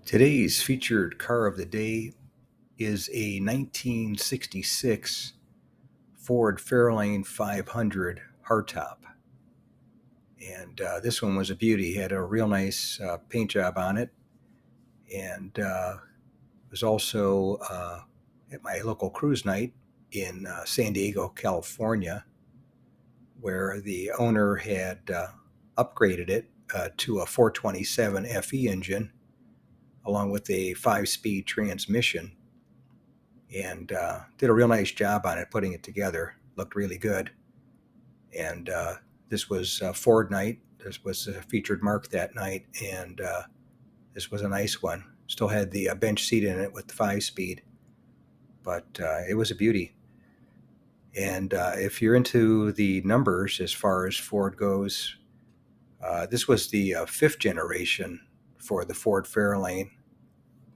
Today's featured car of the day is a 1966 Ford Fairlane 500 hardtop. And this one was a beauty. It had a real nice paint job on it. And was also at my local cruise night in San Diego, California, where the owner had upgraded it to a 427 FE engine along with a 5-speed transmission, and did a real nice job on it, putting it together. Looked really good. And this was Ford night. This was a featured mark that night, and this was a nice one. Still had the bench seat in it with the 5-speed, but it was a beauty. And if you're into the numbers as far as Ford goes, this was the fifth generation for the Ford Fairlane,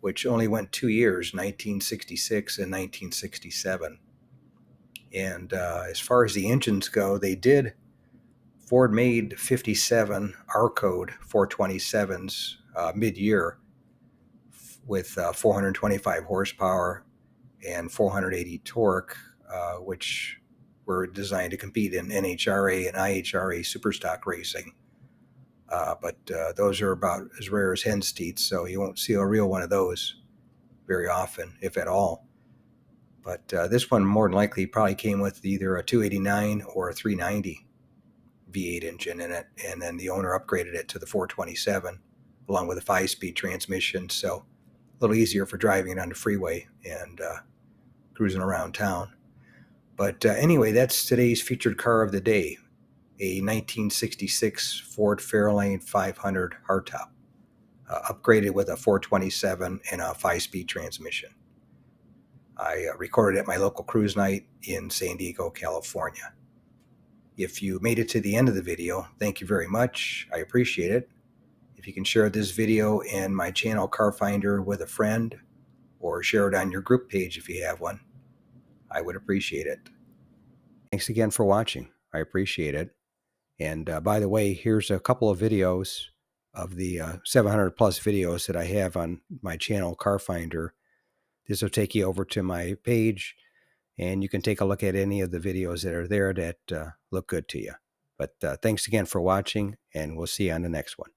which only went 2 years, 1966 and 1967. And as far as the engines go, Ford made 57 R-code 427s mid-year with 425 horsepower and 480 torque, which were designed to compete in NHRA and IHRA superstock racing. But those are about as rare as hen's teeth, so you won't see a real one of those very often, if at all. But this one more than likely probably came with either a 289 or a 390 V8 engine in it, and then the owner upgraded it to the 427 along with a 5-speed transmission, so a little easier for driving on the freeway and cruising around town. But anyway, that's today's featured car of the day, a 1966 Ford Fairlane 500 hardtop, upgraded with a 427 and a 5-speed transmission. I recorded at my local cruise night in San Diego, California. If you made it to the end of the video, thank you very much. I appreciate it. If you can share this video and my channel Car Finder with a friend, or share it on your group page if you have one, I would appreciate it. Thanks again for watching. I appreciate it. And by the way, here's a couple of videos of the 700 plus videos that I have on my channel Car Finder. This will take you over to my page, and you can take a look at any of the videos that are there that look good to you. But thanks again for watching, and we'll see you on the next one.